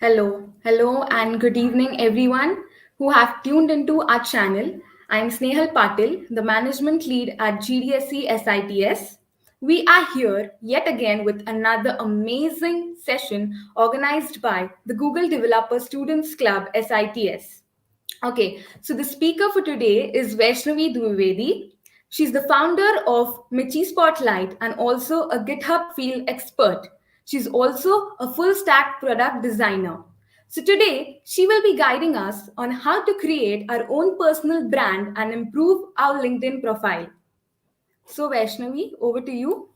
Hello, and good evening, everyone who have tuned into our channel. I'm Snehal Patil, the management lead at GDSC SITS. We are here yet again with another amazing session organized by the Google Developer Students Club SITS. Okay, so the speaker for today is Vaishnavi Dviwedi. She's the founder of Michi Spotlight and also a GitHub field expert. She's also a full stack product designer. So today, she will be guiding us on how to create our own personal brand and improve our LinkedIn profile. So, Vaishnavi, over to you.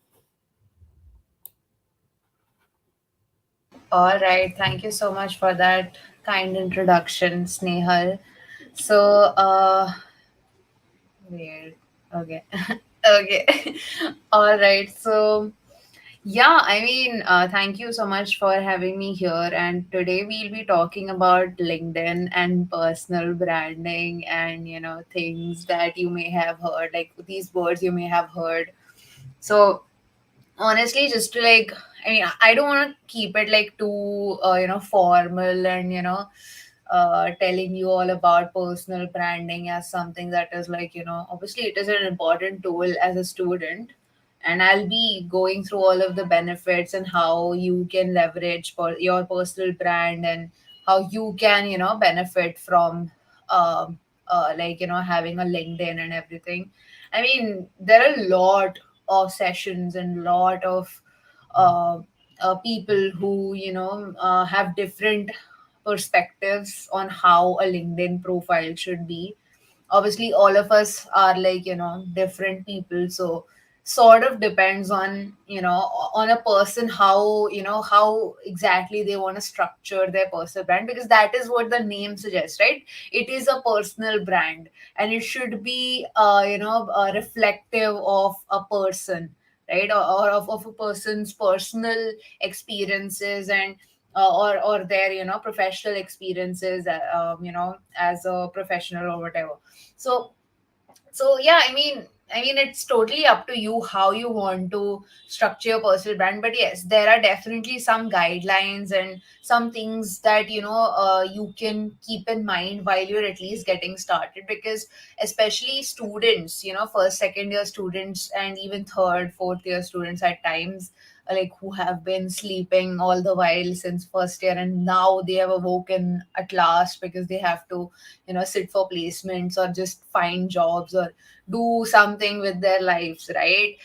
All right, thank you so much for that kind introduction, Snehal. So, weird. Okay. Okay. All right. So, yeah, thank you so much for having me here. And today we'll be talking about LinkedIn and personal branding and, things that you may have heard, like these words you may have heard. So, honestly, just to I don't want to keep it like too formal and telling you all about personal branding as something that is like, obviously it is an important tool as a student, and I'll be going through all of the benefits and how you can leverage for your personal brand and how you can benefit from having a LinkedIn and everything. I mean, there are a lot of sessions and lot of uh, people who have different perspectives on how a LinkedIn profile should be. Obviously all of us are like different people, so sort of depends on on a person how how exactly they want to structure their personal brand, because that is what the name suggests, right? It is a personal brand, and it should be reflective of a person, right? Or of a person's personal experiences and or their professional experiences, as a professional or whatever. So so yeah, I mean it's totally up to you how you want to structure your personal brand. But yes, there are definitely some guidelines and some things that you can keep in mind while you're at least getting started, because especially students, first second year students and even third fourth year students at times, like who have been sleeping all the while since first year, and now they have awoken at last because they have to sit for placements or just find jobs or do something with their lives, right?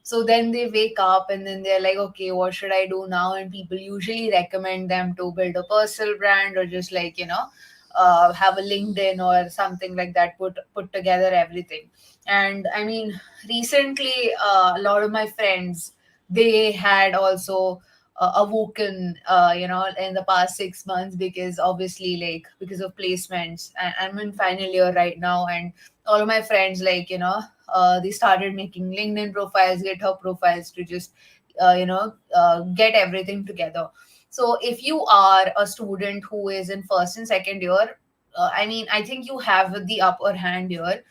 So then they wake up and then they're like, okay, what should I do now? And people usually recommend them to build a personal brand or just like have a LinkedIn or something like that, put together everything. And I mean, recently, a lot of my friends, they had also awoken in the past 6 months, because obviously, like, because of placements, and I'm in final year right now, and all of my friends, like, they started making LinkedIn profiles, GitHub profiles, to just get everything together. So if you are a student who is in first and second year, I think you have the upper hand here,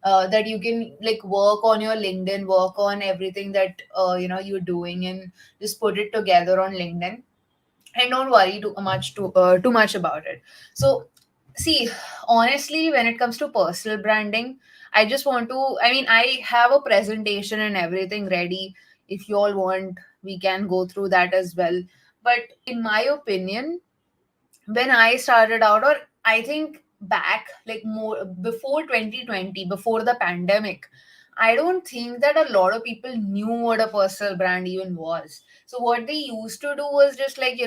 that you can like work on your LinkedIn, work on everything that you're doing, and just put it together on LinkedIn, and don't worry too much about it. So see, honestly, when it comes to personal branding, I just want to, I have a presentation and everything ready. If you all want, we can go through that as well. But in my opinion, when I started out, or I think back like more before 2020, before the pandemic, I don't think that a lot of people knew what a personal brand even was. So what they used to do was just like,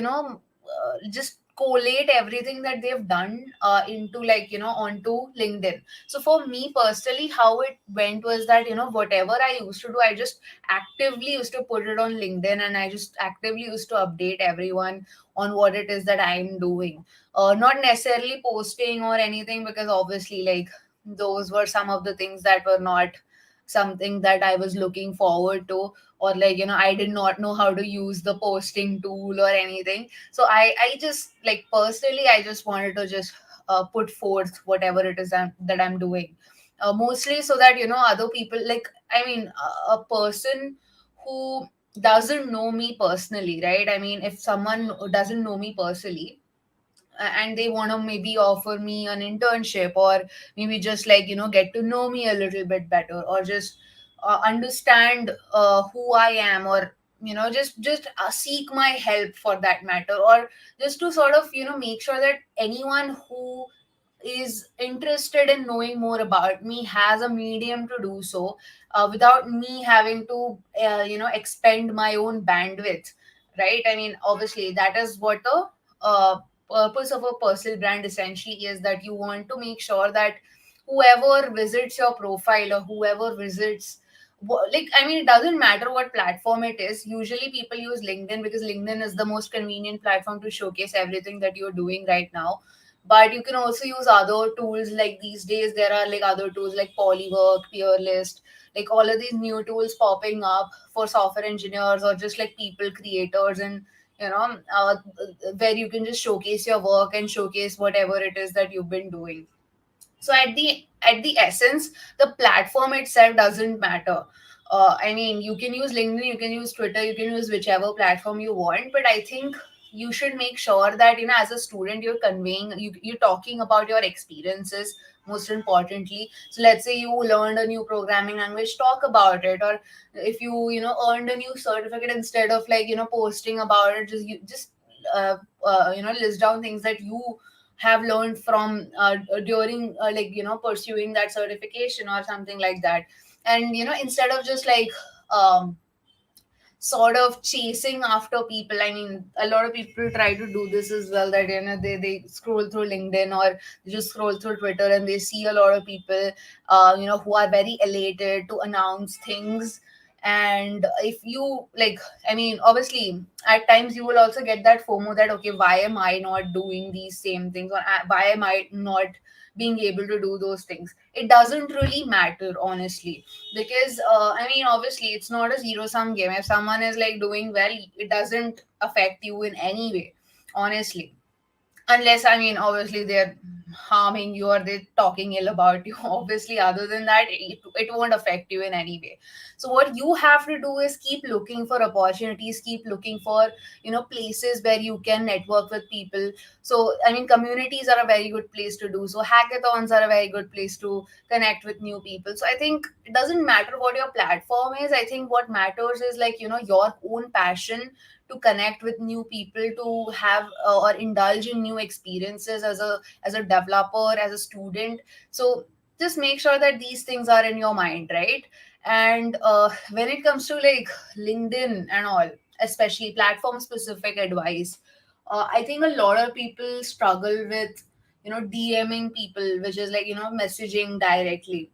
just collate everything that they've done into like, onto LinkedIn. So for me personally, how it went was that, whatever I used to do, I just actively used to put it on LinkedIn, and I just actively used to update everyone on what it is that I'm doing. Not necessarily posting or anything, because obviously, like, those were some of the things that were not something that I was looking forward to, or like, I did not know how to use the posting tool or anything. So I just like personally, I just wanted to just put forth whatever it is that I'm doing, mostly so that other people, like, a person who doesn't know me personally, right? I mean, if someone doesn't know me personally, and they want to maybe offer me an internship, or maybe just like, get to know me a little bit better, or just understand who I am, or just seek my help for that matter, or just to sort of make sure that anyone who is interested in knowing more about me has a medium to do so, without me having to expend my own bandwidth, right? I mean, obviously that is what the uh, purpose of a personal brand essentially is, that you want to make sure that whoever visits your profile, or whoever visits, like, I mean, it doesn't matter what platform it is. Usually people use LinkedIn because LinkedIn is the most convenient platform to showcase everything that you're doing right now. But you can also use other tools. Like these days there are like other tools like Polywork, Peerlist, like all of these new tools popping up for software engineers, or just like people creators, and you know uh, where you can just showcase your work and showcase whatever it is that you've been doing. So at the essence, the platform itself doesn't matter. I mean, you can use LinkedIn, you can use Twitter, you can use whichever platform you want, but I think you should make sure that as a student, you're conveying, you're talking about your experiences, most importantly. So let's say you learned a new programming language, talk about it. Or if you earned a new certificate, instead of like posting about it, just list down things that you have learned from during like pursuing that certification or something like that. And instead of just like um sort of chasing after people. I mean, a lot of people try to do this as well, that they scroll through LinkedIn, or they just scroll through Twitter, and they see a lot of people who are very elated to announce things. And if you like, I mean, obviously at times you will also get that FOMO, that okay, why am I not doing these same things, or why am I not being able to do those things. It doesn't really matter, honestly, because I mean, obviously it's not a zero sum game. If someone is like doing well, it doesn't affect you in any way, honestly. Unless, I mean, obviously they're harming you, or they're talking ill about you. Obviously, other than that, it won't affect you in any way. So what you have to do is keep looking for opportunities, keep looking for places where you can network with people. So I mean, communities are a very good place to do so. Hackathons are a very good place to connect with new people. So I think it doesn't matter what your platform is. I think what matters is like your own passion to connect with new people, to have or indulge in new experiences as a developer, as a student. So just make sure that these things are in your mind, right? And when it comes to like LinkedIn and all, especially platform specific advice, I think a lot of people struggle with DMing people, which is like messaging directly.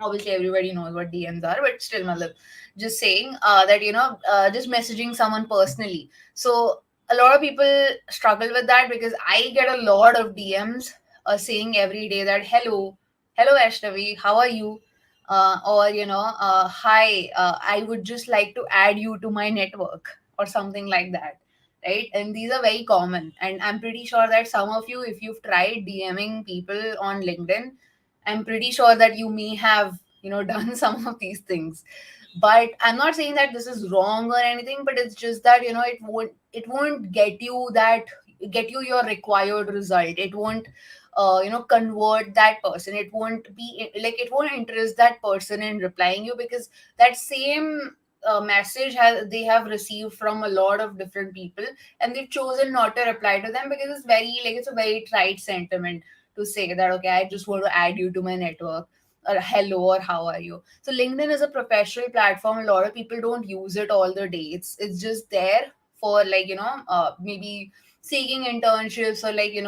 Obviously everybody knows what DMs are, but still, matlab, just saying that just messaging someone personally. So a lot of people struggle with that, because I get a lot of DMs saying every day that hello Vaishnavi, how are you? Or hi, I would just like to add you to my network, or something like that, right? And these are very common, and I'm pretty sure that some of you, if you've tried DMing people on LinkedIn, I'm pretty sure that you may have, done some of these things. But I'm not saying that this is wrong or anything, but it's just that, it won't get you your required result. It won't convert that person. It won't be like, it won't interest that person in replying you, because that same message they have received from a lot of different people, and they've chosen not to reply to them, because it's a very trite sentiment to say that okay, I just want to add you to my network, or hello, or how are you. So LinkedIn is a professional platform. A lot of people don't use it all the day. It's just there for like maybe seeking internships, or like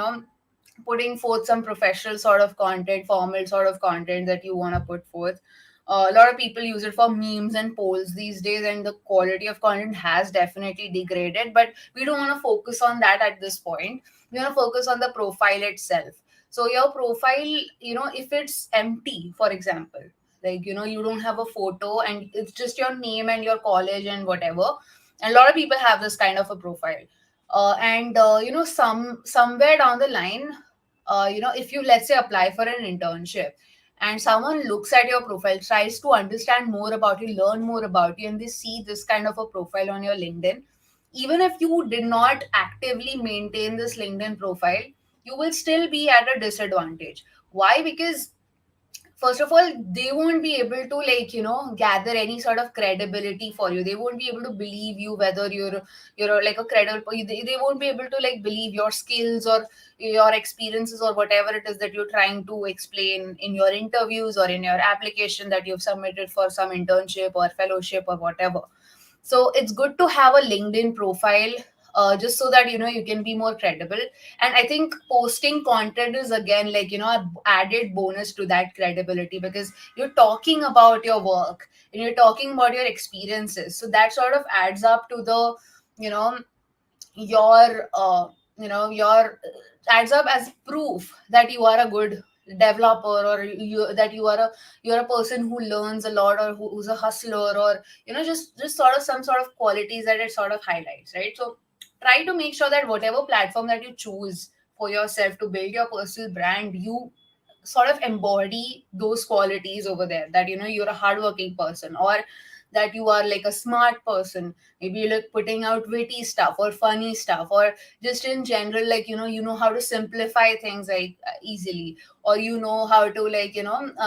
putting forth some professional sort of content, formal sort of content that you want to put forth. A lot of people use it for memes and polls these days, and the quality of content has definitely degraded. But we don't want to focus on that at this point. We want to focus on the profile itself. So your profile, if it's empty, for example, like you don't have a photo, and it's just your name and your college and whatever. And a lot of people have this kind of a profile. And somewhere down the line, if you, let's say, apply for an internship, and someone looks at your profile, tries to understand more about you, learn more about you, and they see this kind of a profile on your LinkedIn, even if you did not actively maintain this LinkedIn profile, you will still be at a disadvantage. Why? Because first of all, they won't be able to, like, gather any sort of credibility for you. They won't be able to believe you, whether you're like a credible, they won't be able to like believe your skills or your experiences or whatever it is that you're trying to explain in your interviews or in your application that you've submitted for some internship or fellowship or whatever. So it's good to have a LinkedIn profile, just so that you can be more credible. And I think posting content is again, like, a added bonus to that credibility, because you're talking about your work and you're talking about your experiences, so that sort of adds up to the you know your adds up as proof that you are a good developer, or that you're a person who learns a lot, or who's a hustler, or just sort of some sort of qualities that it sort of highlights, right? So try to make sure that whatever platform that you choose for yourself to build your personal brand, you sort of embody those qualities over there, that you're a hardworking person, or that you are like a smart person. Maybe you're like putting out witty stuff or funny stuff, or just in general, like, you know how to simplify things like easily, or how to, like,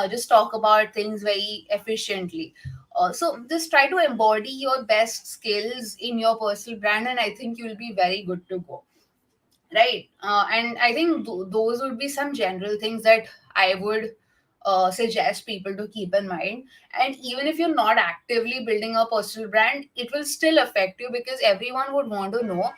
just talk about things very efficiently. So just try to embody your best skills in your personal brand, and I think you'll be very good to go. Right. And I think those would be some general things that I would suggest people to keep in mind. And even if you're not actively building a personal brand, it will still affect you, because everyone would want to know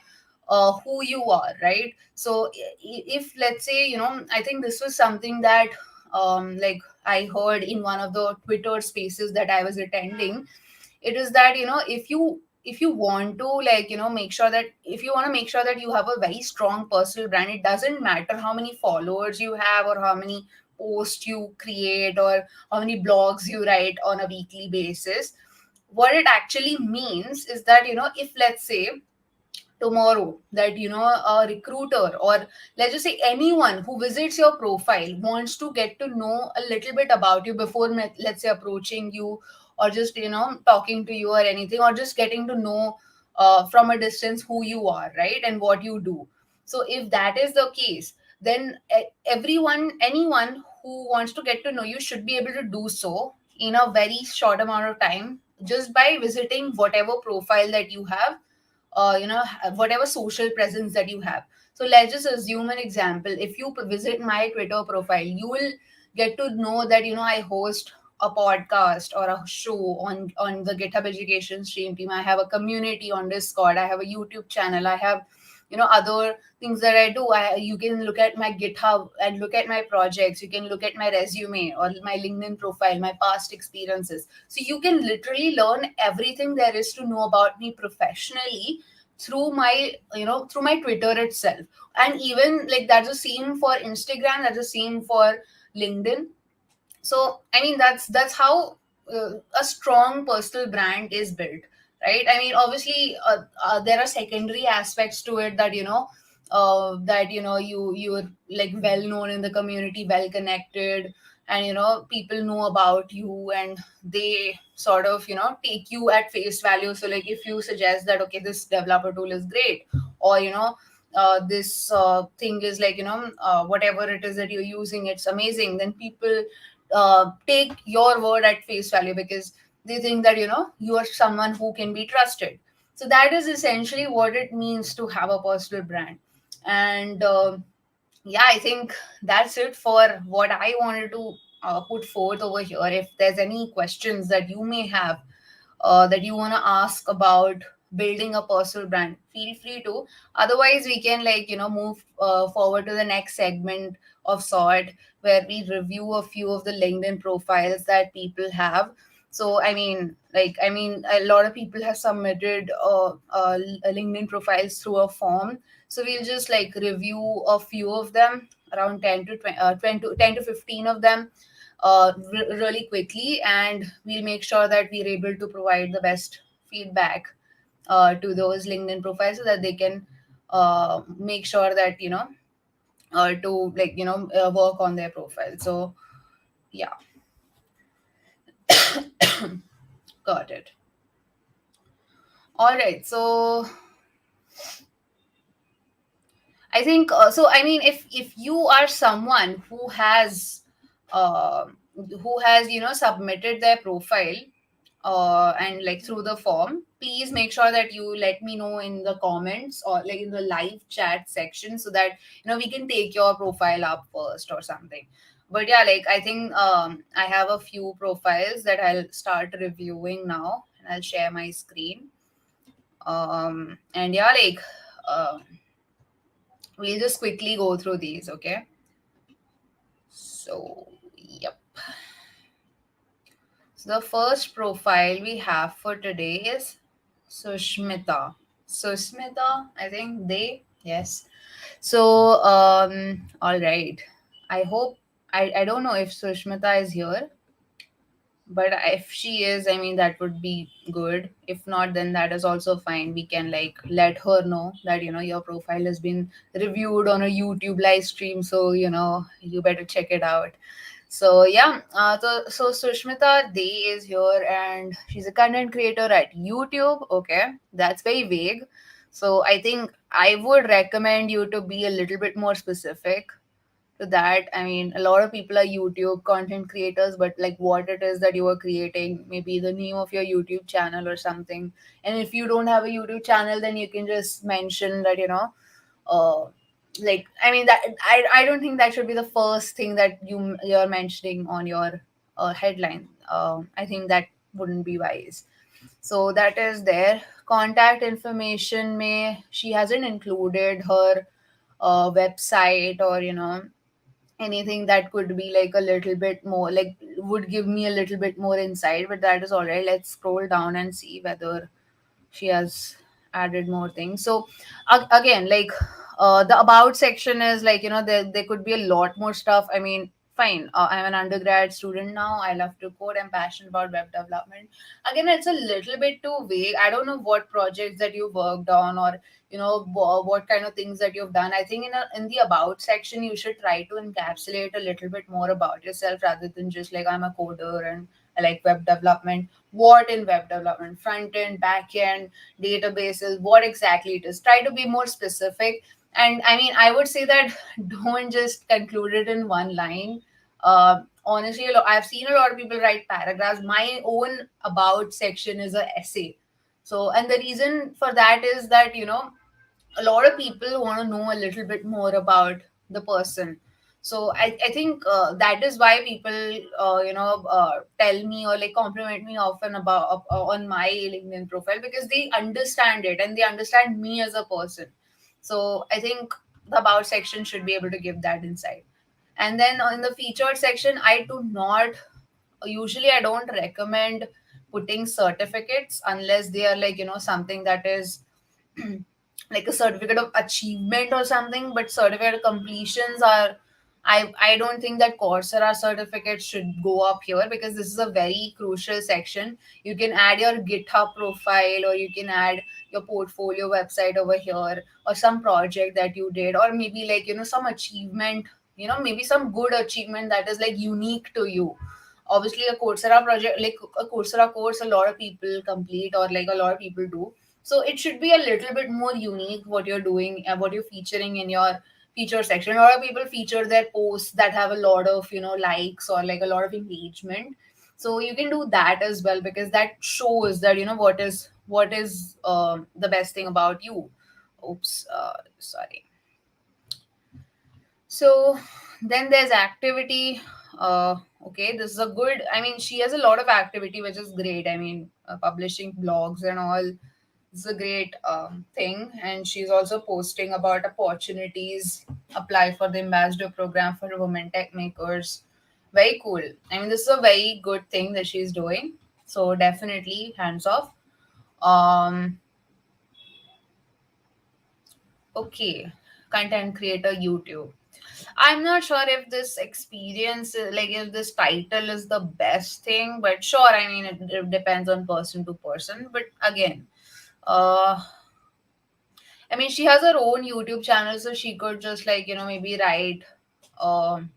who you are, right? So if, let's say, I think this was something that like I heard in one of the Twitter spaces that I was attending. It is that, if you want to, like, make sure that, if you want to make sure that you have a very strong personal brand, it doesn't matter how many followers you have, or how many posts you create, or how many blogs you write on a weekly basis. What it actually means is that, if, let's say, tomorrow, that a recruiter, or let's just say anyone who visits your profile, wants to get to know a little bit about you before, let's say, approaching you, or just talking to you or anything, or just getting to know from a distance who you are, right, and what you do. So if that is the case, then anyone who wants to get to know you should be able to do so in a very short amount of time, just by visiting whatever profile that you have, whatever social presence that you have. So let's just assume an example. If you visit my Twitter profile, you will get to know that I host a podcast or a show on the GitHub Education Stream Team. I have a community on Discord. I have a YouTube channel. I have other things that I do. You can look at my GitHub and look at my projects. You can look at my resume or my LinkedIn profile, my past experiences. So you can literally learn everything there is to know about me professionally through my Twitter itself. And even, like, that's the same for Instagram, that's the same for LinkedIn. So I mean, that's how a strong personal brand is built, right? I mean, obviously, there are secondary aspects to it, that that you're like well known in the community, well connected, and people know about you, and they sort of take you at face value. So, like, if you suggest that, okay, this developer tool is great, or this thing is, like, whatever it is that you're using, it's amazing, then people take your word at face value, because they think that you are someone who can be trusted. So that is essentially what it means to have a personal brand. And yeah, I think that's it for what I wanted to put forth over here. If there's any questions that you may have, that you want to ask about building a personal brand, feel free to. Otherwise, we can, like, move forward to the next segment of sort, where we review a few of the LinkedIn profiles that people have. So I mean, a lot of people have submitted LinkedIn profiles through a form. So we'll just, like, review a few of them, around 10 to 15 of them, really quickly, and we'll make sure that we're able to provide the best feedback to those LinkedIn profiles, so that they can make sure that to, like, work on their profile. So yeah. Got it. All right. So I think so. I mean, if you are someone uh, who has submitted their profile and like through the form, please make sure that you let me know in the comments or like in the live chat section so that we can take your profile up first or something. But yeah, like I think I have a few profiles that I'll start reviewing now, and I'll share my screen. And yeah, like we'll just quickly go through these, okay? So, yep. So the first profile we have for today is Sushmita. Sushmita, I think they, yes. So, all right. I hope, I don't know if Sushmita is here, but if she is, I mean, that would be good. If not, then that is also fine. We can like let her know that, your profile has been reviewed on a YouTube live stream. So, you better check it out. So yeah, so Sushmita Day is here, and she's a content creator at YouTube. Okay, that's very vague. So I think I would recommend you to be a little bit more specific to that. I mean, a lot of people are YouTube content creators, but like what it is that you are creating, maybe the name of your YouTube channel or something. And if you don't have a YouTube channel, then you can just mention that, uh, like I mean that I don't think that should be the first thing that you're mentioning on your headline. I think that wouldn't be wise. So that is there. Contact information may she hasn't included her website or anything that could be like a little bit more like would give me a little bit more insight, but that is all right. Let's scroll down and see whether she has added more things. So again, like the about section is like there could be a lot more stuff. I mean, fine, I'm an undergrad student now, I love to code, I'm passionate about web development. Again, it's a little bit too vague. I don't know what projects that you worked on, or what kind of things that you've done. I think in the about section you should try to encapsulate a little bit more about yourself rather than just like I'm a coder and I like web development. What in web development, front end, back end, databases, what exactly it is. Try to be more specific. And I mean, I would say that don't just conclude it in one line. Honestly, I've seen a lot of people write paragraphs. My own about section is a essay. So, and the reason for that is that, a lot of people want to know a little bit more about the person. So I think that is why people tell me or like compliment me often about on my LinkedIn profile, because they understand it and they understand me as a person. So I think the about section should be able to give that insight. And then in the featured section, I don't recommend putting certificates unless they are like something that is like a certificate of achievement or something. But certificate completions are, I don't think that Coursera certificates should go up here, because this is a very crucial section. You can add your GitHub profile, or you can add your portfolio website over here, or some project that you did, or maybe like some achievement, maybe some good achievement that is like unique to you. Obviously a Coursera project, like a Coursera course, a lot of people complete, or like a lot of people do. So it should be a little bit more unique what you're doing and what you're featuring in your feature section. A lot of people feature their posts that have a lot of likes or like a lot of engagement. So you can do that as well, because that shows that what is the best thing about you. Oops, sorry. So then there's activity. Okay, this is a good. I mean, she has a lot of activity, which is great. I mean, publishing blogs and all. This is a great thing, and she's also posting about opportunities. Apply for the ambassador program for women tech makers. Very cool. I mean, this is a very good thing that she's doing. So definitely hands off. Um, okay, content creator YouTube. I'm not sure if this experience, like if this title is the best thing, but sure, I mean, it depends on person to person. But again, uh, I mean, she has her own YouTube channel, so she could just like, maybe write, um,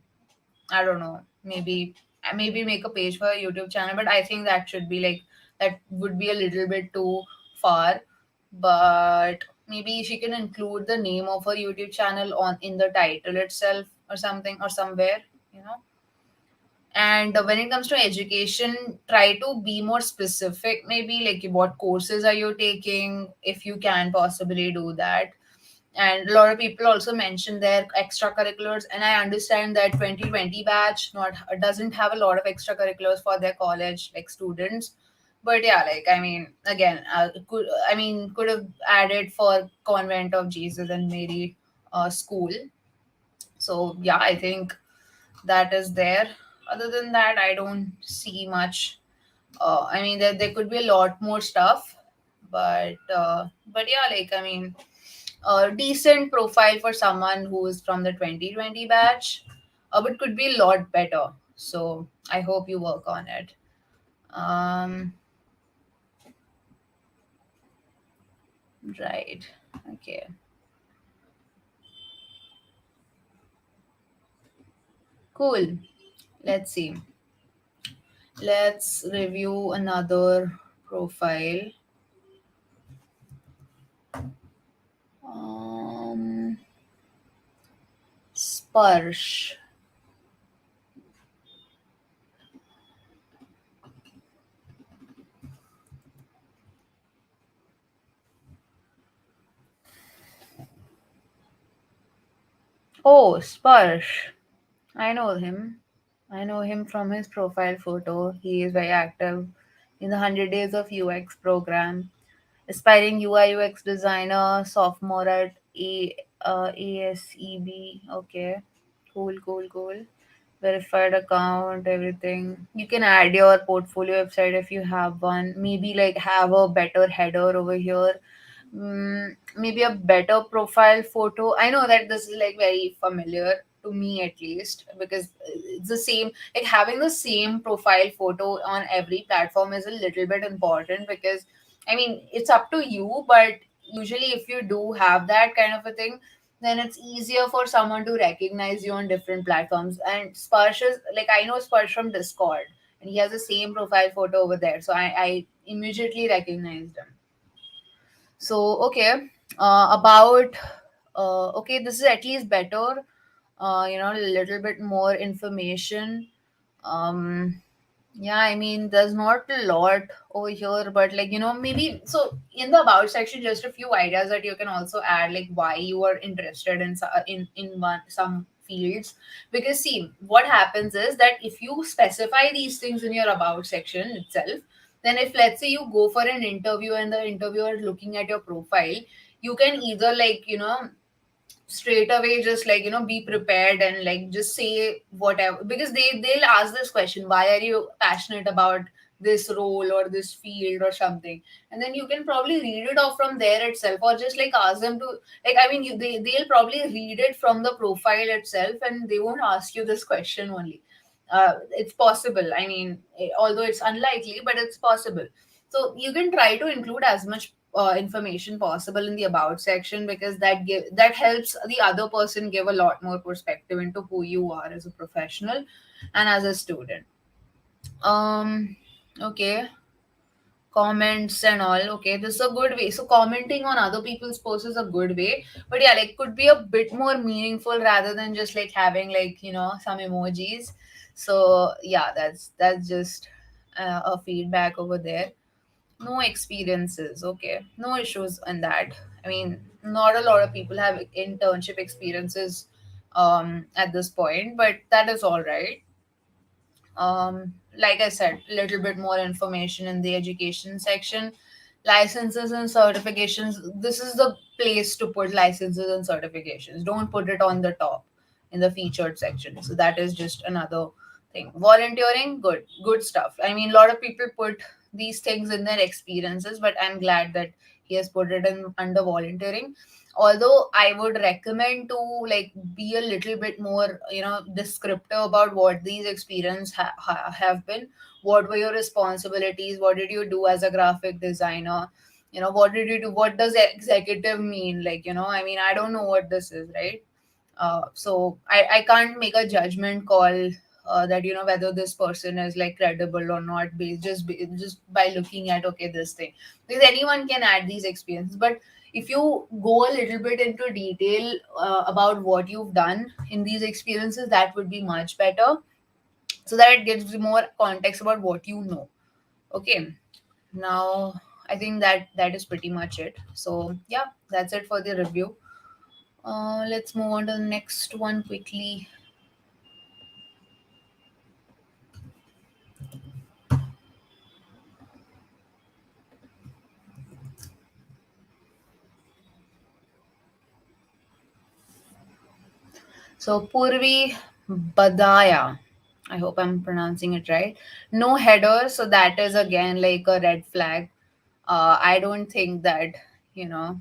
I don't know, maybe. maybe make a page for a YouTube channel, but I think that should be like, that would be a little bit too far. But maybe she can include the name of her YouTube channel on in the title itself or something, or somewhere, you know. And when it comes to education, try to be more specific, maybe like what courses are you taking, if you can possibly do that. And a lot of people also mention their extracurriculars, and I understand that 2020 batch not doesn't have a lot of extracurriculars for their college like students. But yeah, like, I mean, again, could have added for Convent of Jesus and Mary school. So yeah, I think that is there. Other than that, I don't see much. I mean, there could be a lot more stuff, but yeah, like, I mean, a decent profile for someone who is from the 2020 batch, but could be a lot better. So I hope you work on it. Um, right. Okay. Cool. Let's see. Let's review another profile. Um, Sparsh. Oh, Sparsh. I know him. I know him from his profile photo. He is very active in the 100 Days of UX program. Aspiring UI UX designer, sophomore at ASEB. Okay. Cool, cool, cool. Verified account, everything. You can add your portfolio website if you have one. Maybe like have a better header over here. Maybe a better profile photo. I know that this is like very familiar to me, at least, because it's the same, like having the same profile photo on every platform is a little bit important, because I mean, it's up to you, but usually if you do have that kind of a thing, then it's easier for someone to recognize you on different platforms. And Sparsh is like, I know Sparsh from Discord, and he has the same profile photo over there, so I immediately recognized him. So okay, about okay, this is at least better. A little bit more information. Um, yeah, I mean, there's not a lot over here, but like, maybe so in the about section, just a few ideas that you can also add, like why you are interested in some fields. Because see, what happens is that if you specify these things in your about section itself, then if let's say you go for an interview and the interviewer is looking at your profile, you can either like straight away just like be prepared and like just say whatever, because they'll ask this question, why are you passionate about this role or this field or something, and then you can probably read it off from there itself, or just like ask them to, like, I mean, they'll probably read it from the profile itself and they won't ask you this question only. It's possible, I mean, although it's unlikely, but it's possible. So you can try to include as much information possible in the about section, because that helps the other person give a lot more perspective into who you are as a professional and as a student. Okay, comments and all. Okay, this is a good way. So commenting on other people's posts is a good way, but yeah, like could be a bit more meaningful rather than just like having like some emojis. So yeah, that's just a feedback over there. No experiences. Okay, no issues on that. I mean, not a lot of people have internship experiences at this point, but that is all right. Like I said, a little bit more information in the education section. Licenses and certifications, this is the place to put licenses and certifications. Don't put it on the top in the featured section. So that is just another thing. Volunteering, good stuff. I mean, a lot of people put these things in their experiences, but I'm glad that he has put it in under volunteering. Although I would recommend to like be a little bit more descriptive about what these experience have been. What were your responsibilities? What did you do as a graphic designer? What did you do? What does executive mean? Like, I mean, I don't know what this is, right? So I can't make a judgment call that whether this person is like credible or not, based just by looking at, okay, this thing, because anyone can add these experiences. But if you go a little bit into detail about what you've done in these experiences, that would be much better, so that it gives you more context about what you know. Okay, now I think that is pretty much it. So yeah, that's it for the review. Let's move on to the next one quickly. So Purvi Badaya, I hope I'm pronouncing it right. No header, so that is again like a red flag. I don't think that you know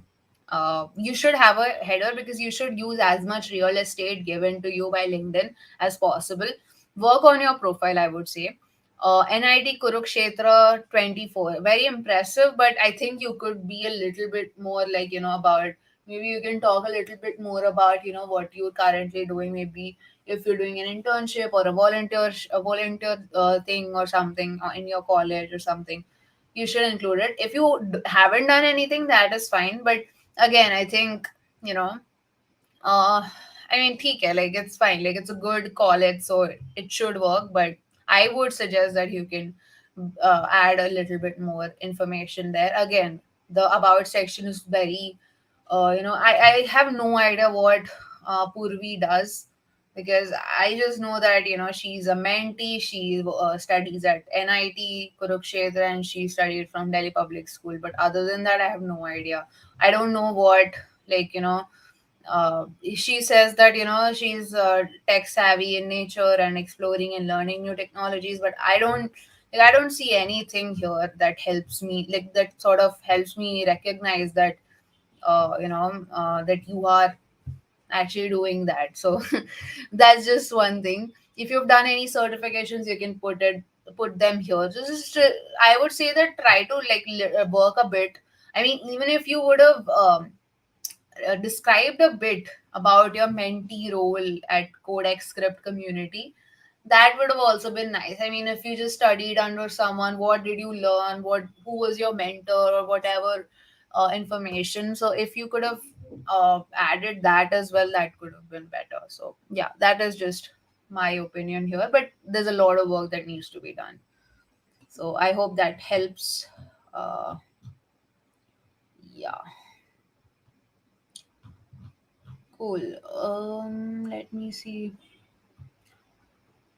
you should have a header, because you should use as much real estate given to you by LinkedIn as possible. Work on your profile, I would say. NIT Kurukshetra 24, very impressive, but I think you could be a little bit more like, about, maybe you can talk a little bit more about, what you're currently doing. Maybe if you're doing an internship or a volunteer thing or something in your college or something, you should include it. If you haven't done anything, that is fine. But again, I think, you know, uh, I mean, theek hai, like it's fine. Like it's a good college, so it should work. But I would suggest that you can add a little bit more information there. Again, the about section is very, I have no idea what Purvi does, because I just know that she's a mentee. She studies at NIT Kurukshetra, and she studied from Delhi Public School. But other than that, I have no idea. I don't know what, like she says that she's tech savvy in nature and exploring and learning new technologies, but I don't see anything here that helps me, like that sort of helps me recognize that that you are actually doing that. So that's just one thing. If you've done any certifications, you can put them here. Just I would say that try to like work a bit. I mean, even if you would have described a bit about your mentee role at Codex Script community, that would have also been nice. I mean, if you just studied under someone, what did you learn? Who was your mentor or whatever information? So if you could have added that as well, that could have been better. So yeah, that is just my opinion here. But there's a lot of work that needs to be done. So I hope that helps. Uh, yeah, cool. Let me see.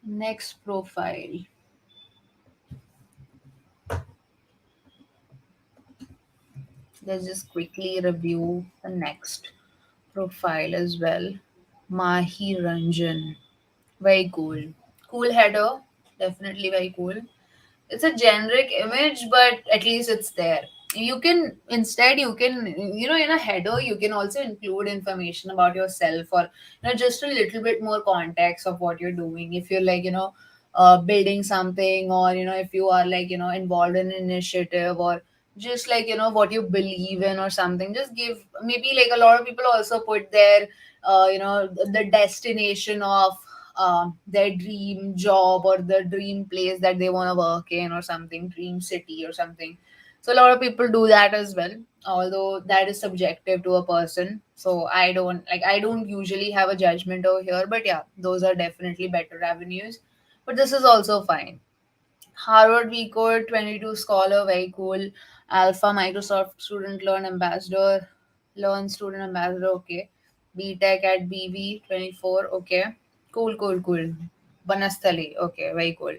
Next profile. Let's just quickly review the next profile as well. Mahi Ranjan. Very cool. Cool header. Definitely very cool. It's a generic image, but at least it's there. You can in a header you can also include information about yourself, or just a little bit more context of what you're doing. If you're like building something, or if you are like involved in an initiative, or just like what you believe in or something, just give. Maybe like a lot of people also put their the destination of their dream job or the dream place that they want to work in or something, dream city or something. So a lot of people do that as well, although that is subjective to a person. So I don't usually have a judgment over here, but yeah, those are definitely better avenues. But this is also fine. Harvard V Code 22 Scholar, very cool. Alpha Microsoft Student Learn Ambassador, Learn Student Ambassador, okay. BTech at BV 24, okay. Cool, cool, cool. Banasthali, okay, very cool.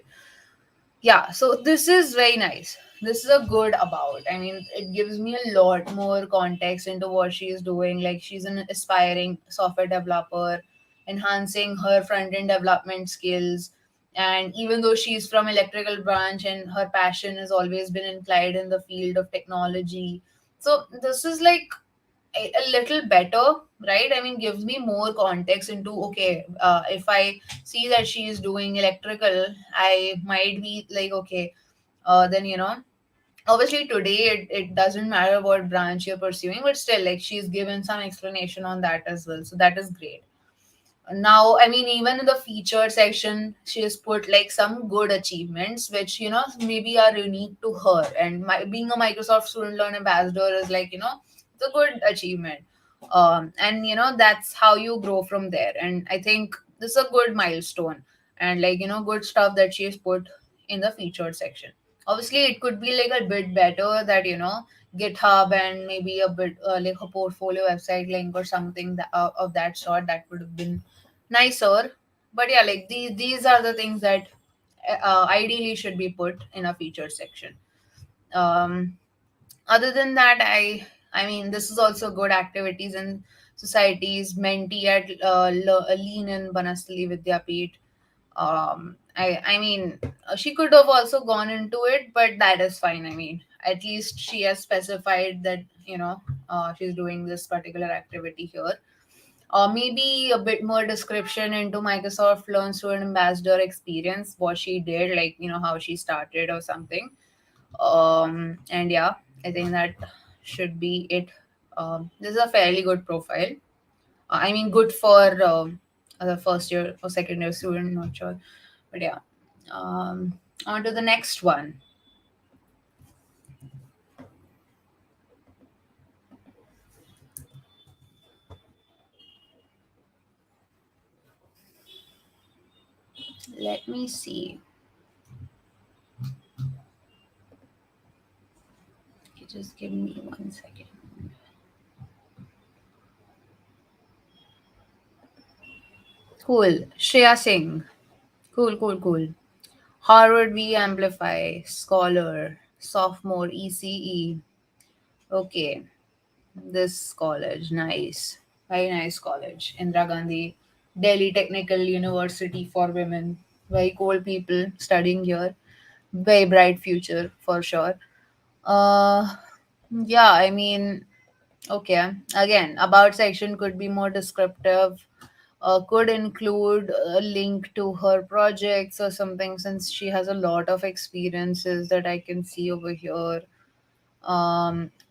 Yeah, so this is very nice. This is a good about. I mean, it gives me a lot more context into what she is doing. Like, she's an aspiring software developer, enhancing her front end development skills. And even though she's from electrical branch and her passion has always been inclined in the field of technology, so this is like a little better, right? I mean, gives me more context into, okay, if I see that she is doing electrical, I might be like, okay, then obviously today it doesn't matter what branch you're pursuing, but still, like, she's given some explanation on that as well, so that is great. Now, I mean, even in the featured section, she has put like some good achievements which, maybe are unique to her. And being a Microsoft Student Learn Ambassador is like, it's a good achievement. And that's how you grow from there. And I think this is a good milestone, and like, good stuff that she has put in the featured section. Obviously, it could be like a bit better that, GitHub and maybe a bit like a portfolio website link or something of that sort, that would have been nicer. But yeah, like these are the things that ideally should be put in a featured section. um Other than that, I mean, this is also good activities in societies. Menti at Lean in Banastali Vidyapeeth. I mean, she could have also gone into it, but that is fine. I mean, at least she has specified that, she's doing this particular activity here. Maybe a bit more description into Microsoft Learn Student Ambassador experience, what she did, like, how she started or something. And yeah, I think that should be it. This is a fairly good profile. I mean, good for the first year or second year student, not sure. But yeah, on to the next one. Let me see. Okay, just give me 1 second. Cool. Shreya Singh. Cool, cool, cool. Harvard V Amplify, Scholar, Sophomore ECE. Okay, this college, nice. Very nice college. Indira Gandhi, Delhi Technical University for Women. Very cool people studying here. Very bright future for sure. Uh, yeah, I mean, okay. Again, about section could be more descriptive. Could include a link to her projects or something, since she has a lot of experiences that I can see over here.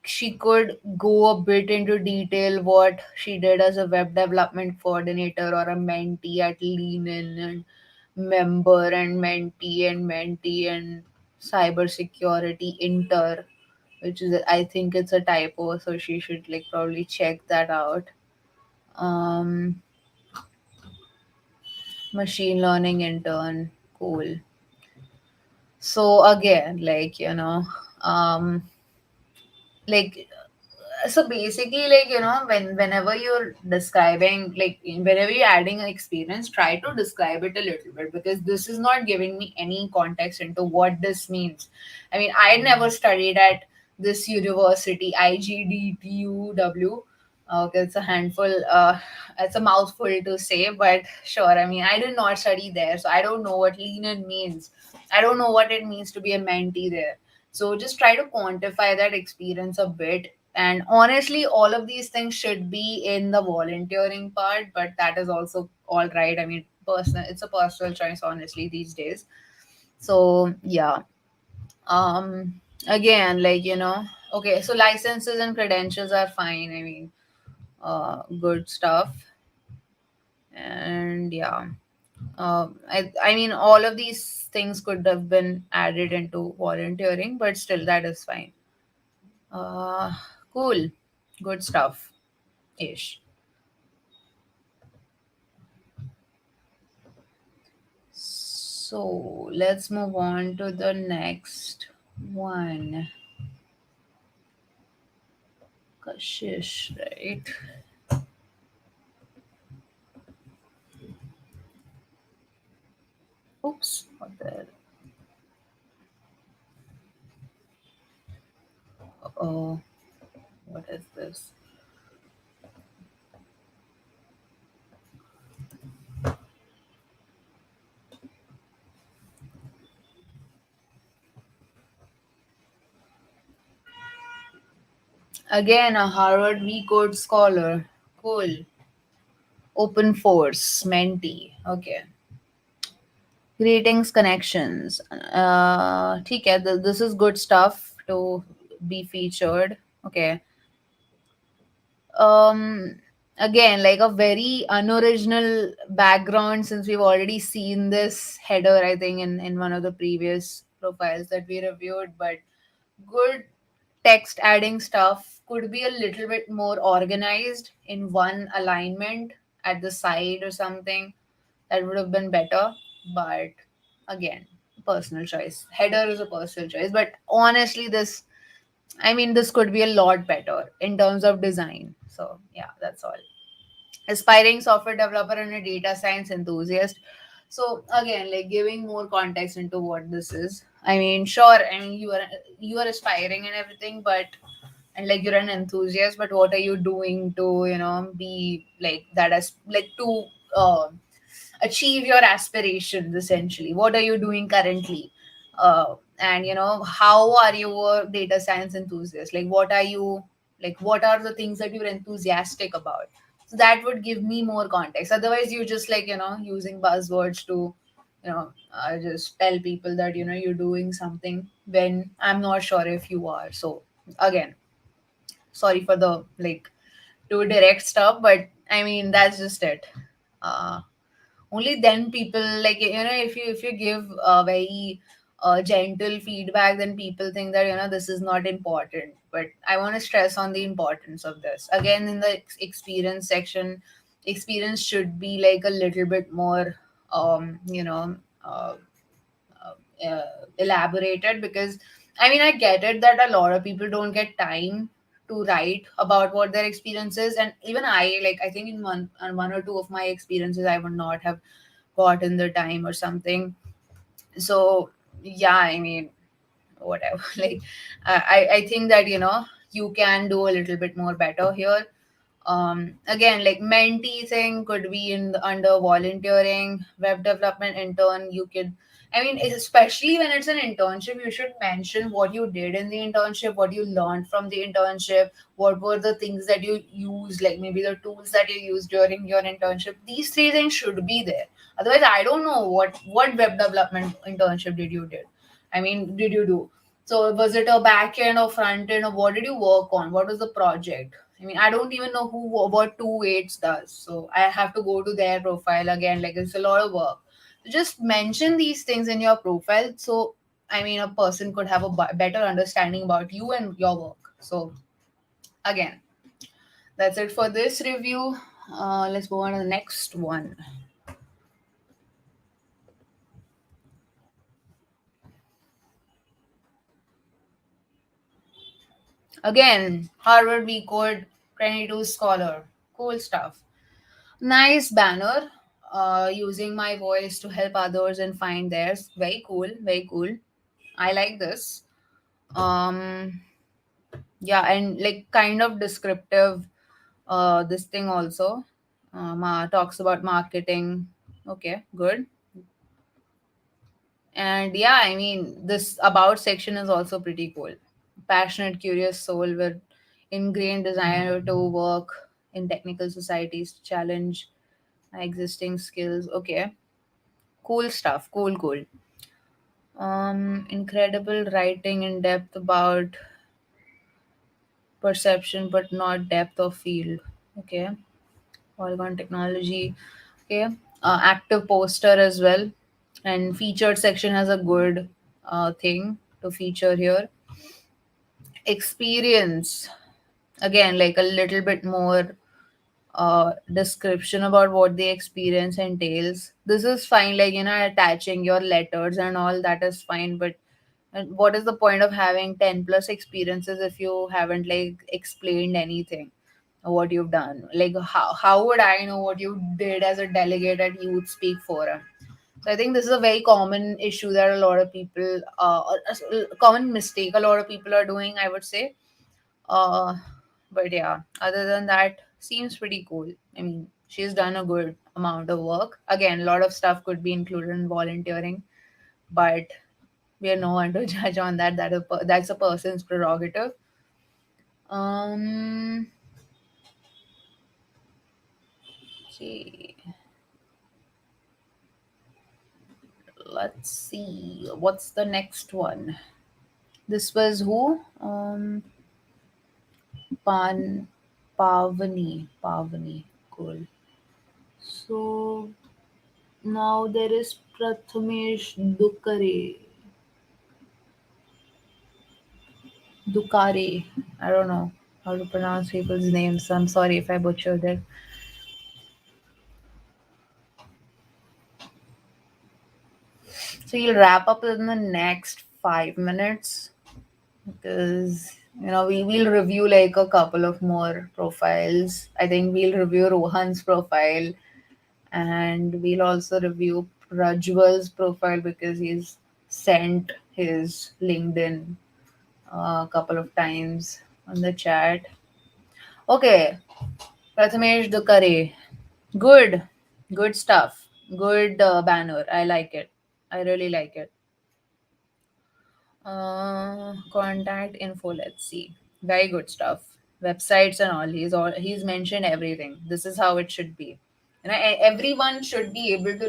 She could go a bit into detail what she did as a web development coordinator or a mentee at Leanin, and member and mentee and cybersecurity inter, which is, I think it's a typo, so she should like probably check that out. Um, Machine learning intern, cool. So again, like, um, like, so basically, like, whenever you're describing, like, whenever you're adding an experience, try to describe it a little bit, because this is not giving me any context into what this means. I mean, I never studied at this university, IGDTUW. Okay, it's a handful, it's a mouthful to say, but sure. I mean, I did not study there, so I don't know what lenient means. I don't know what it means to be a mentee there. So just try to quantify that experience a bit. And honestly, all of these things should be in the volunteering part, but that is also all right. I mean, personal, it's a personal choice, honestly, these days. So yeah. Again, like, okay, so licenses and credentials are fine. I mean, good stuff. And yeah. I mean, all of these things could have been added into volunteering, but still, that is fine. Uh, cool. Good stuff ish. So let's move on to the next one. Kashish, right? Oops, what the? Oh, what is this? Again, a Harvard V Code scholar. Cool. Open Force, mentee. Okay. Greetings, connections. ठीक है, this is good stuff to be featured. Okay. again, like a very unoriginal background, since we've already seen this header, I think, in one of the previous profiles that we reviewed. But good text adding stuff could be a little bit more organized in one alignment at the side or something. That would have been better. But again, personal choice. Header is a personal choice. But honestly, this could be a lot better in terms of design. So yeah, that's all. Aspiring software developer and a data science enthusiast. So again, like giving more context into what this is. Sure, you are aspiring and everything, but and like you're an enthusiast, but what are you doing to be like that, as like to uh, achieve your aspirations? Essentially, what are you doing currently? And how are you a data science enthusiast? Like what are the things that you're enthusiastic about? So that would give me more context. Otherwise you just like using buzzwords to just tell people that you're doing something when I'm not sure if you are. So again, sorry for the like too direct stuff, but that's just it. uh Only then people, like, if you give a very gentle feedback, then people think that this is not important. But I want to stress on the importance of this again in the experience section. Experience should be like a little bit more um you know uh, elaborated, because I get it that a lot of people don't get time to write about what their experience is. And even I think in one or two of my experiences I would not have gotten the time or something. So yeah, whatever. Like I think that you can do a little bit more better here. Again, like mentee thing could be under volunteering, web development intern. You could, especially when it's an internship, you should mention what you did in the internship, what you learned from the internship, what were the things that you used, like maybe the tools that you used during your internship. These three things should be there. Otherwise, I don't know what web development internship did you do? So was it a back end or front end, or what did you work on? What was the project? I don't even know what 2 8 does. So I have to go to their profile again. Like it's a lot of work. So just mention these things in your profile. So a person could have a better understanding about you and your work. So again, that's it for this review. Let's go on to the next one. Again, Harvard V Code 22 Scholar. Cool stuff. Nice banner. Using my voice to help others and find theirs. Very cool. Very cool. I like this. Um, yeah, and like kind of descriptive. This thing also talks about marketing. Okay, good. And yeah, this about section is also pretty cool. Passionate, curious soul with ingrained desire to work in technical societies, challenge my existing skills. Okay, cool stuff. Cool, cool. Incredible writing in depth about perception, but not depth of field. Okay, Polygon technology. Okay, active poster as well, and featured section has a good thing to feature here. Experience, again, like a little bit more description about what the experience entails. This is fine, like attaching your letters and all that is fine, but what is the point of having 10 plus experiences if you haven't like explained anything what you've done? Like how would I know what you did as a delegate at Youth Speak Forum? So I think this is a very common issue that a lot of people, or a common mistake a lot of people are doing, I would say. uh, but yeah, other than that, seems pretty cool. She's done a good amount of work. Again, a lot of stuff could be included in volunteering, but we are no one to judge on that. That's a person's prerogative. Um, okay, let's see. What's the next one? This was who? Pan Pavani. Cool. So now there is Prathamesh Dukare. I don't know how to pronounce people's names, so I'm sorry if I butchered it. So you'll wrap up in the next 5 minutes because we will review like a couple of more profiles. I think we'll review Rohan's profile and we'll also review Prajwal's profile because he's sent his LinkedIn a couple of times on the chat. Okay, Prathamesh Dukare. Good, good stuff. Good banner. I like it. I really like it. Contact info. Let's see. Very good stuff. Websites and all. He's mentioned everything. This is how it should be. Everyone should be able to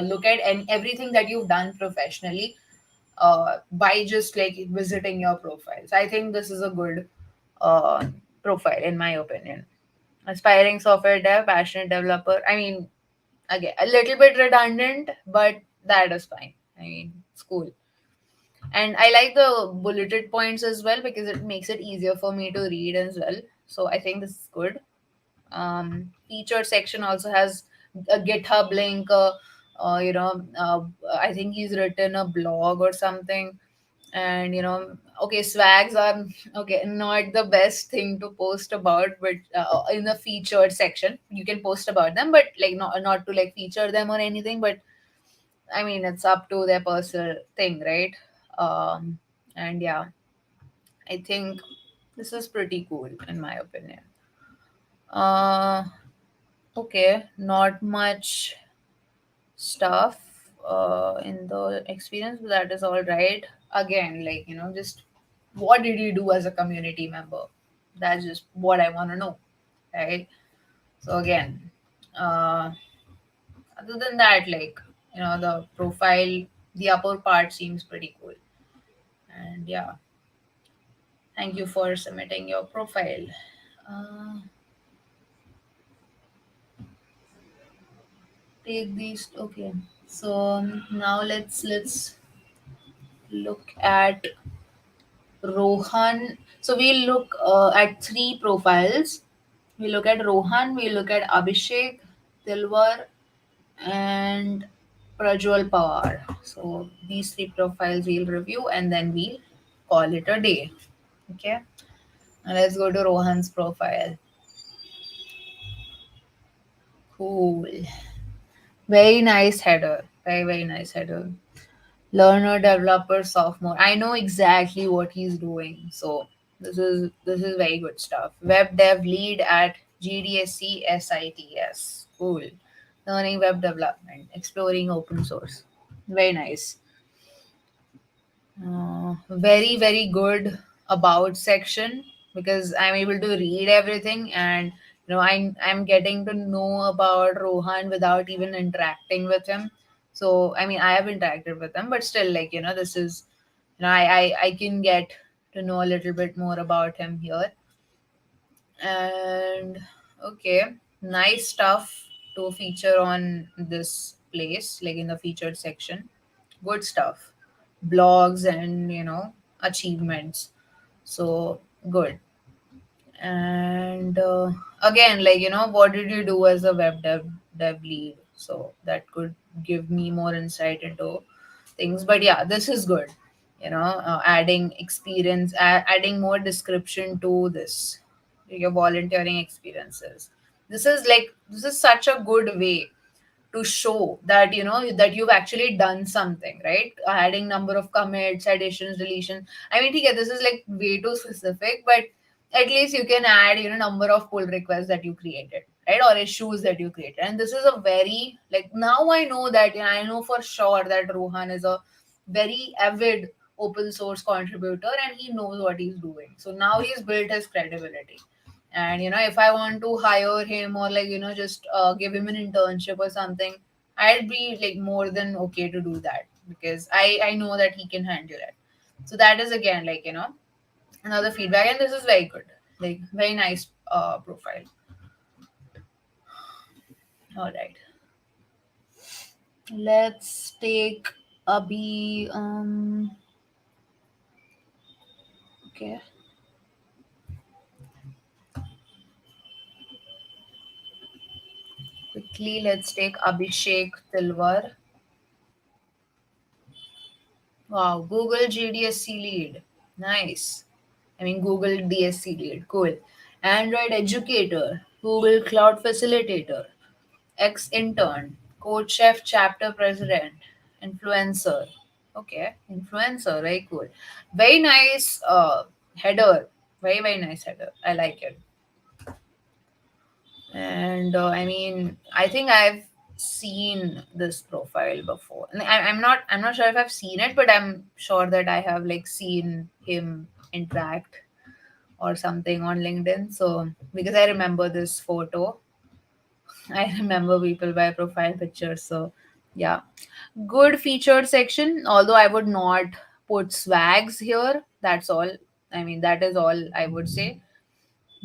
look at and everything that you've done professionally by just like visiting your profiles. I think this is a good uh, profile in my opinion. Aspiring software dev, passionate developer. I mean, again, a little bit redundant, but that is fine. I mean, it's cool. And I like the bulleted points as well because it makes it easier for me to read as well. So I think this is good. Featured section also has a GitHub link. I think he's written a blog or something. And okay, swags are okay, not the best thing to post about, but in the featured section you can post about them, but like not to like feature them or anything. But I mean, it's up to their personal thing, right? And yeah, I think this is pretty cool in my opinion. uh okay, not much stuff in the experience, but that is all right. Again, just what did you do as a community member? That's just what I want to know, right? So again, uh other than that, the profile, the upper part seems pretty cool. And yeah, thank you for submitting your profile. uh, Take these. Okay, so now let's look at Rohan. So we'll look at three profiles. We look at Rohan, we look at Abhishek, Tilwar, and Prajwal Pawar. So these three profiles we'll review and then we'll call it a day. Okay. Now let's go to Rohan's profile. Cool. Very nice header. Very, very nice header. Learner, developer, sophomore. I know exactly what he's doing. So this is very good stuff. Web dev lead at GDSC SITS. Cool. Learning web development, exploring open source. Very nice. Very, very good about section because I'm able to read everything, and I'm getting to know about Rohan without even interacting with him. So I mean, I have interacted with him, but still, this is I can get to know a little bit more about him here. And okay, nice stuff to feature on this place, like in the featured section. Good stuff. Blogs and achievements. So good. And again, what did you do as a web dev lead? So that could give me more insight into things. But yeah, this is good. Adding experience, adding more description to this, your volunteering experiences. This is such a good way to show that that you've actually done something, right? Adding number of commits, additions, deletion. I mean, okay, this is like way too specific, but at least you can add number of pull requests that you created, right? Or issues that you created. And this is a very, like, now I know that, I know for sure that Rohan is a very avid open source contributor and he knows what he's doing. So now he's built his credibility. And if I want to hire him or just give him an internship or something, I'd be like more than okay to do that because I know that he can handle it. So that is again another feedback, and this is very good, like very nice profile. All right, let's take Abhi. Okay, quickly let's take Abhishek Tilwar. Wow, Google GDSC lead. Nice. I mean, Google DSC lead. Cool. Android educator, Google Cloud facilitator, ex intern, coach chef chapter president, influencer. Okay, influencer. Very cool. Very nice header. Very nice header. I like it. And I mean, I think I've seen this profile before. And I'm not sure if I've seen it, but I'm sure that I have like seen him interact or something on LinkedIn. So because I remember this photo, I remember people by profile pictures. So yeah, good featured section. Although I would not put swags here. That's all. I mean, that is all I would say.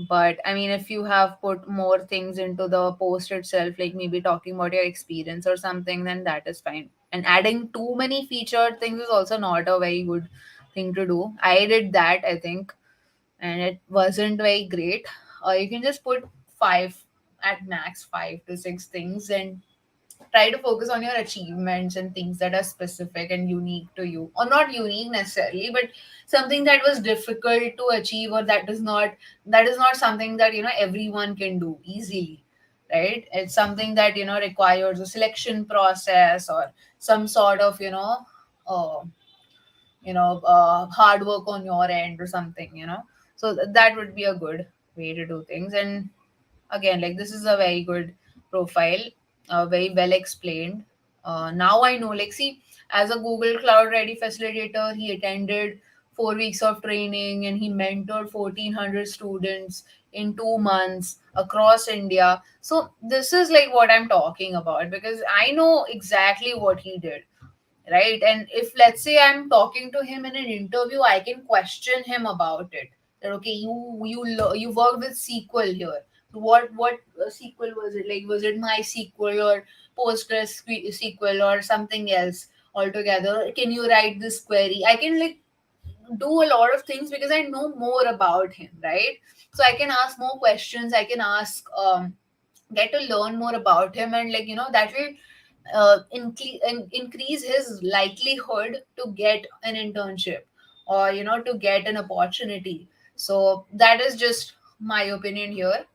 But I mean, if you have put more things into the post itself, like maybe talking about your experience or something, then that is fine. And adding too many featured things is also not a very good thing to do. I did that, I think, and it wasn't very great. You can just put five, at max 5 to 6 things, and try to focus on your achievements and things that are specific and unique to you, or not unique necessarily, but something that was difficult to achieve, or that is not something that everyone can do easily, right? It's something that requires a selection process, or some sort of uh, hard work on your end or something, so that would be a good way to do things. And again, like, this is a very good profile, very well explained. Now I know, like, see, as a Google Cloud Ready facilitator, he attended 4 weeks of training, and he mentored 1,400 students in 2 months across India. So this is like what I'm talking about, because I know exactly what he did, right? And if, let's say, I'm talking to him in an interview, I can question him about it, that, okay, you worked with SQL here. So what SQL was it? Like, was it MySQL or PostgreSQL or something else altogether? Can you write this query? I can, like, do a lot of things because I know more about him, right? So I can ask more questions. I can get to learn more about him, and, like, that will increase his likelihood to get an internship, or to get an opportunity. So that is just my opinion here.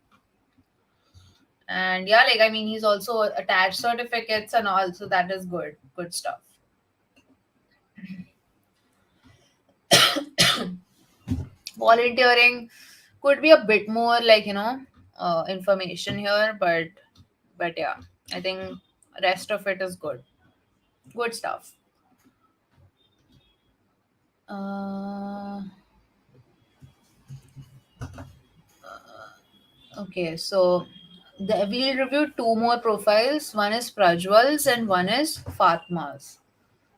And yeah, like, I mean, he's also attached certificates and all, so that is good stuff. Volunteering could be a bit more, like, information here, but yeah, I think rest of it is good stuff. uh Okay, so we'll review two more profiles. One is Prajwal's and one is Fatma's.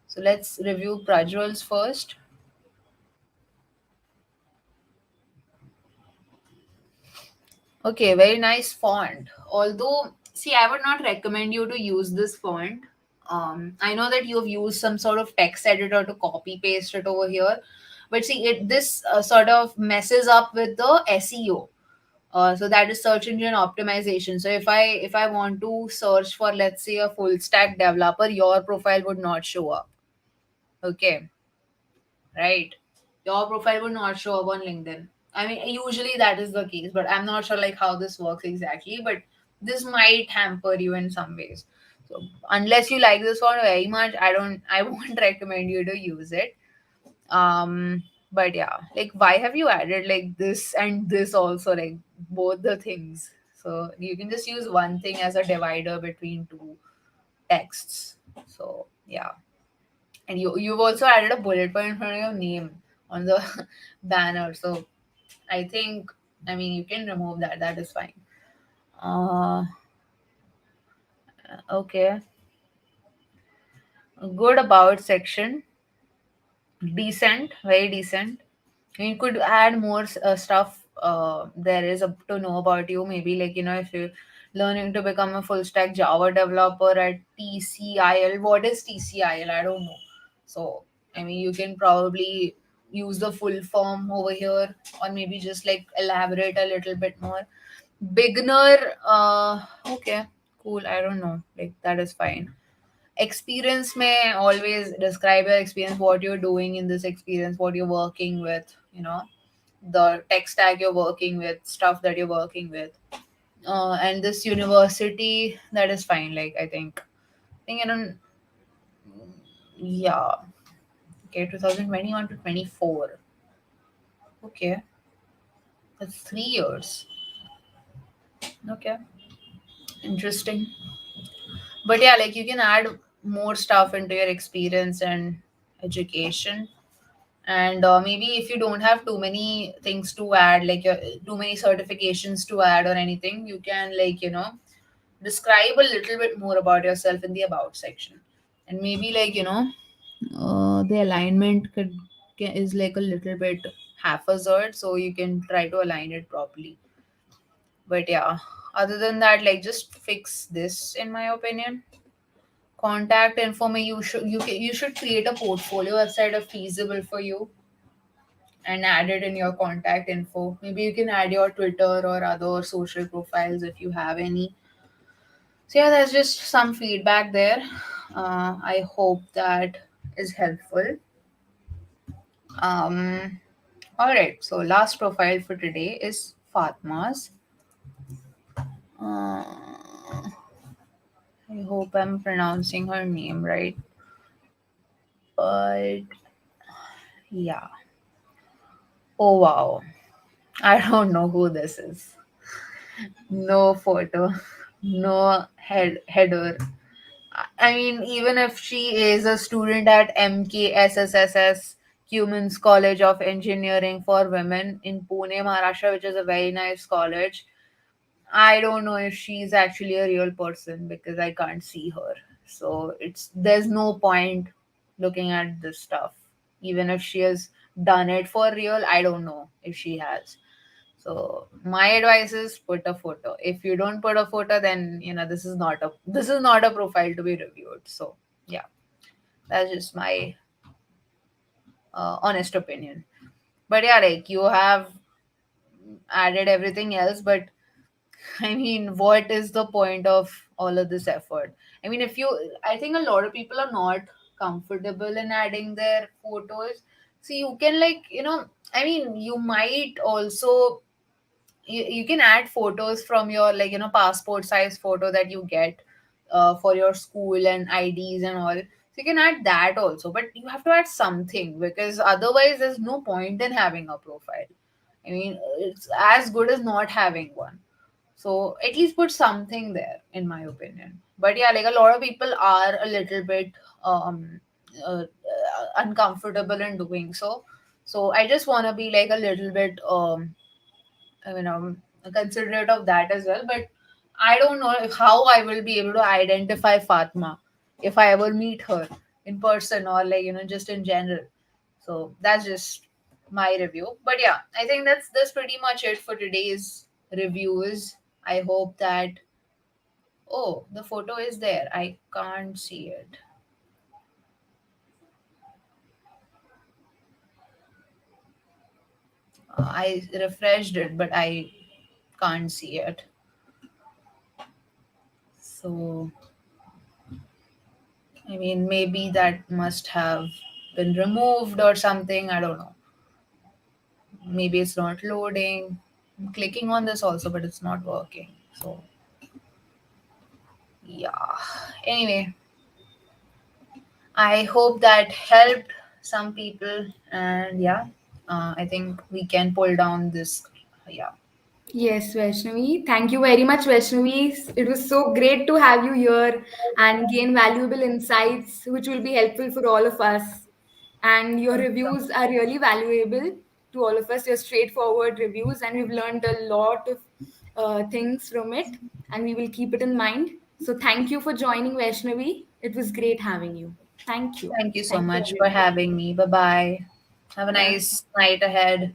So let's review Prajwal's first. Okay, very nice font. Although, see, I would not recommend you to use this font. I know that you've used some sort of text editor to copy paste it over here, but see, this sort of messes up with the SEO. So that is search engine optimization. So if I want to search for, let's say, a full stack developer, your profile would not show up. Okay, right? Your profile would not show up on LinkedIn. I mean, usually that is the case, but I'm not sure, like, how this works exactly. But this might hamper you in some ways. So unless you like this one very much, I won't recommend you to use it. But yeah, like, why have you added like this and this also, like, both the things? So you can just use one thing as a divider between two texts. So yeah, and you've also added a bullet point in front of your name on the banner. So I think, I mean, you can remove that. That is fine. Uh, okay, good about section, decent, very decent. You could add more stuff there is to know about you. Maybe like, if you're learning to become a full stack Java developer at TCIL. What is TCIL? I don't know. So, I mean, you can probably use the full form over here, or maybe just like elaborate a little bit more. Beginner, okay, cool. I don't know. Like, that is fine. Experience may always describe your experience, what you're doing in this experience, what you're working with, the tech stack you're working with, stuff that you're working with. And this university, that is fine. Like, I think, yeah. Okay, 2021 to 24. Okay, that's 3 years. Okay, interesting. But yeah, like, you can add more stuff into your experience and education. And maybe if you don't have too many things to add, like too many certifications to add or anything, you can, like, describe a little bit more about yourself in the about section. And maybe, like, the alignment is like a little bit haphazard, so you can try to align it properly. But yeah, other than that, like, just fix this, in my opinion. Contact info, you should create a portfolio website of feasible for you, and add it in your contact info. Maybe you can add your Twitter or other social profiles if you have any. So yeah, there's just some feedback there. I hope that is helpful. Um, all right. So last profile for today is Fatma's. I hope I'm pronouncing her name right. But yeah. Oh wow. I don't know who this is. No photo. No header. I mean, even if she is a student at MKSSSS, Cummins College of Engineering for Women in Pune, Maharashtra, which is a very nice college, I don't know if she's actually a real person because I can't see her. So there's no point looking at this stuff. Even if she has done it for real, I don't know if she has. So my advice is put a photo. If you don't put a photo, then this is not a profile to be reviewed. So yeah, that's just my honest opinion. But yeah, like, you have added everything else, but I mean, what is the point of all of this effort? I think a lot of people are not comfortable in adding their photos. So you can, like, you might also, you can add photos from your, like, passport size photo that you get for your school and IDs and all. So you can add that also, but you have to add something, because otherwise there's no point in having a profile. I mean, it's as good as not having one. So at least put something there, in my opinion. But yeah, like, a lot of people are a little bit uncomfortable in doing so. So I just want to be like a little bit considerate of that as well. But I don't know how I will be able to identify Fatma if I ever meet her in person, or, like, just in general. So that's just my review. But yeah, I think that's pretty much it for today's reviews. I hope that, oh, the photo is there. I can't see it. I refreshed it, but I can't see it. So I mean, maybe that must have been removed or something. I don't know. Maybe it's not loading. I'm clicking on this also, but it's not working. So, yeah. Anyway, I hope that helped some people. And yeah, I think we can pull down this. Yeah. Yes, Vaishnavi. Thank you very much, Vaishnavi. It was so great to have you here and gain valuable insights, which will be helpful for all of us. And your reviews are really valuable to all of us, your straightforward reviews, and we've learned a lot of things from it, and we will keep it in mind. So, thank you for joining, Vaishnavi. It was great having you. Thank you. Thank you so Thank you, much for everyone. having me. Bye bye. Have a Bye. nice night ahead.